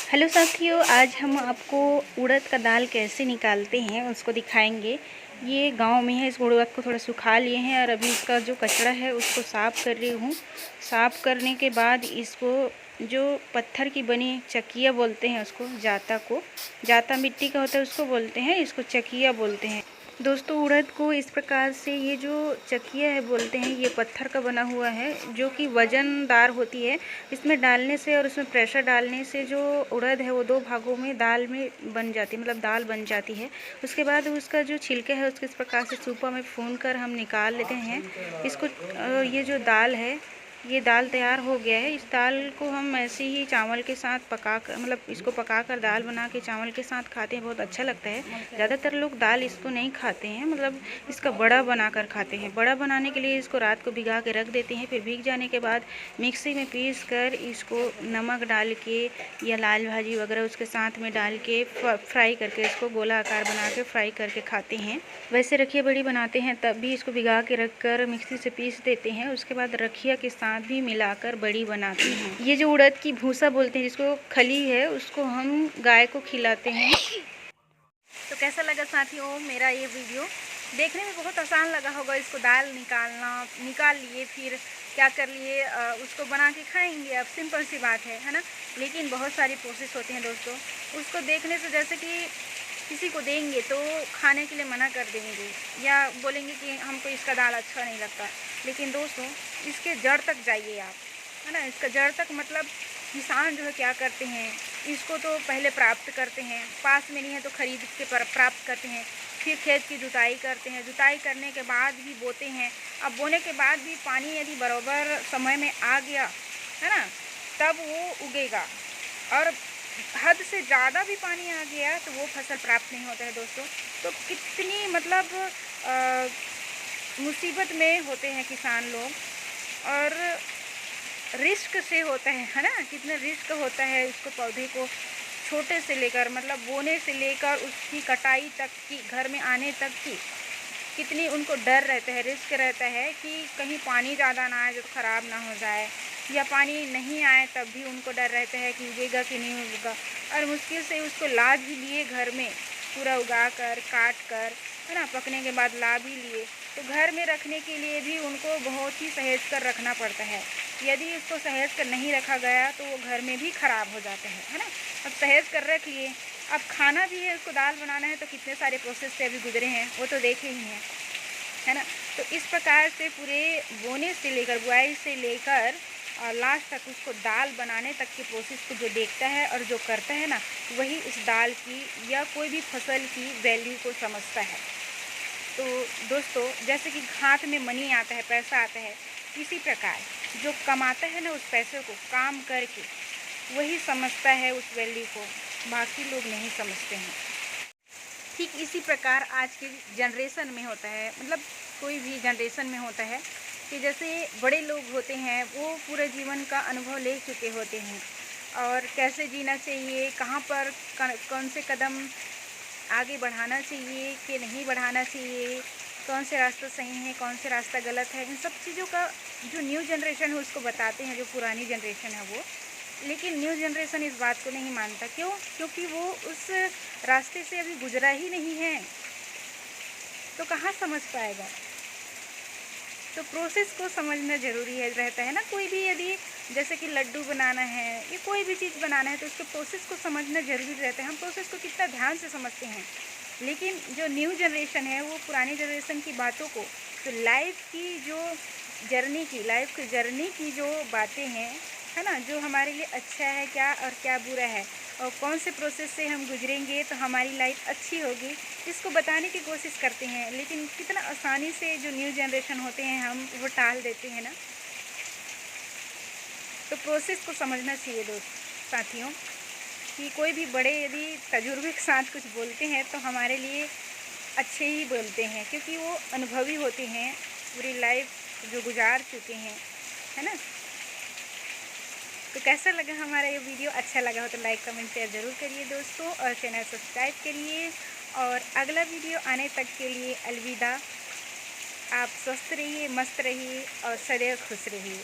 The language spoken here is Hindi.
हेलो साथियों, आज हम आपको उड़द का दाल कैसे निकालते हैं उसको दिखाएंगे। ये गांव में है। इस उड़द को थोड़ा सुखा लिए हैं और अभी इसका जो कचरा है उसको साफ़ कर रही हूँ। साफ़ करने के बाद इसको जो पत्थर की बनी चकिया बोलते हैं, उसको जाता मिट्टी का होता है उसको बोलते हैं, इसको चकिया बोलते हैं। दोस्तों, उड़द को इस प्रकार से ये जो चकिया है बोलते हैं, ये पत्थर का बना हुआ है जो कि वज़नदार होती है। इसमें डालने से और उसमें प्रेशर डालने से जो उड़द है वो दो भागों में दाल में बन जाती है, मतलब दाल बन जाती है। उसके बाद उसका जो छिलका है उसको इस प्रकार से सूपा में भून कर हम निकाल लेते हैं इसको। ये जो दाल है, ये दाल तैयार हो गया है। इस दाल को हम ऐसे ही चावल के साथ पका कर, मतलब इसको पका कर दाल बना के चावल के साथ खाते हैं, बहुत अच्छा लगता है। ज़्यादातर लोग दाल इसको नहीं खाते हैं, मतलब इसका बड़ा बना कर खाते हैं। बड़ा बनाने के लिए इसको रात को भिगा के रख देते हैं, फिर भीग जाने के बाद मिक्सी में पीस कर इसको नमक डाल के या लाल भाजी वगैरह उसके साथ में डाल के फ्राई करके इसको गोला आकार बना के फ्राई करके खाते हैं। वैसे रखिया बड़ी बनाते हैं तब भी इसको भिगा के रख कर मिक्सी से पीस देते हैं, उसके बाद रखिया के साथ भी मिलाकर बड़ी बनाते हैं। ये जो उड़द की भूसा बोलते हैं, जिसको खली है, उसको हम गाय को खिलाते हैं। तो कैसा लगा साथियों मेरा ये वीडियो? देखने में बहुत आसान लगा होगा। इसको दाल निकाल लिए, फिर क्या कर लिए, उसको बना के खाएंगे। अब सिंपल सी बात है ना। लेकिन बहुत सारी प्रोसेस होती हैं दोस्तों। उसको देखने से, जैसे कि किसी को देंगे तो खाने के लिए मना कर देंगे या बोलेंगे कि हमको इसका दाल अच्छा नहीं लगता। लेकिन दोस्तों, इसके जड़ तक जाइए आप, है ना। इसका जड़ तक मतलब किसान जो है क्या करते हैं, इसको तो पहले प्राप्त करते हैं, पास में नहीं है तो खरीद के प्राप्त करते हैं। फिर खेत की जुताई करते हैं, जुताई करने के बाद भी बोते हैं। अब बोने के बाद भी पानी यदि बराबर समय में आ गया, है ना, तब वो उगेगा। और हद से ज़्यादा भी पानी आ गया तो वो फसल प्राप्त नहीं होता है दोस्तों। तो कितनी मतलब मुसीबत में होते हैं किसान लोग, और रिस्क से होता है ना। कितना रिस्क होता है उसको, पौधे को छोटे से लेकर, मतलब बोने से लेकर उसकी कटाई तक की, घर में आने तक की कितनी उनको डर रहता है, रिस्क रहता है कि कहीं पानी ज़्यादा ना आए जो ख़राब ना हो जाए, या पानी नहीं आए तब भी उनको डर रहता है कि उगेगा कि नहीं उगेगा। और मुश्किल से उसको ला भी लिए घर में, पूरा उगा कर काट कर, है ना, पकने के बाद ला भी लिए, तो घर में रखने के लिए भी उनको बहुत ही सहेज कर रखना पड़ता है। यदि उसको सहेज कर नहीं रखा गया तो वो घर में भी ख़राब हो जाता है ना। अब सहेज कर रख लिए, अब खाना भी है, उसको दाल बनाना है, तो कितने सारे प्रोसेस से अभी गुजरे हैं वो तो देखे ही हैं, है ना। तो इस प्रकार से पूरे बोने से लेकर, बुआई से लेकर और लास्ट तक उसको दाल बनाने तक के प्रोसेस को जो देखता है और जो करता है ना, वही उस दाल की या कोई भी फसल की वैल्यू को समझता है। तो दोस्तों, जैसे कि हाथ में मनी आता है, पैसा आता है, इसी प्रकार जो कमाता है ना उस पैसे को काम करके, वही समझता है उस वैल्यू को, बाकी लोग नहीं समझते हैं। ठीक इसी प्रकार आज की जनरेशन में होता है, मतलब कोई भी जनरेशन में होता है कि जैसे बड़े लोग होते हैं वो पूरे जीवन का अनुभव ले चुके होते हैं, और कैसे जीना चाहिए, कहाँ पर कौन से कदम आगे बढ़ाना चाहिए कि नहीं बढ़ाना चाहिए, कौन से रास्ता सही है, कौन से रास्ता गलत है, इन सब चीज़ों का जो न्यू जनरेशन है उसको बताते हैं, जो पुरानी जनरेशन है वो। लेकिन न्यू जनरेशन इस बात को नहीं मानता। क्यों? क्योंकि वो उस रास्ते से अभी गुजरा ही नहीं है, तो कहाँ समझ पाएगा। तो प्रोसेस को समझना ज़रूरी है, रहता है ना। कोई भी यदि जैसे कि लड्डू बनाना है या कोई भी चीज़ बनाना है तो उसके प्रोसेस को समझना ज़रूरी रहता है। हम प्रोसेस को कितना ध्यान से समझते हैं, लेकिन जो न्यू जनरेशन है वो पुरानी जनरेशन की बातों को, तो लाइफ की जर्नी की जो बातें हैं, है ना, जो हमारे लिए अच्छा है क्या और क्या बुरा है, और कौन से प्रोसेस से हम गुजरेंगे तो हमारी लाइफ अच्छी होगी, इसको बताने की कोशिश करते हैं। लेकिन कितना आसानी से जो न्यू जनरेशन होते हैं हम वो टाल देते हैं ना। तो प्रोसेस को समझना चाहिए साथियों, कि कोई भी बड़े यदि तजुर्बे के साथ कुछ बोलते हैं तो हमारे लिए अच्छे ही बोलते हैं, क्योंकि वो अनुभवी होते हैं, पूरी लाइफ जो गुजार चुके हैं, है ना। तो कैसा लगा हमारा ये वीडियो? अच्छा लगा हो तो लाइक कमेंट शेयर ज़रूर करिए दोस्तों, और चैनल सब्सक्राइब करिए। और अगला वीडियो आने तक के लिए अलविदा। आप स्वस्थ रहिए, मस्त रहिए और सदैव खुश रहिए।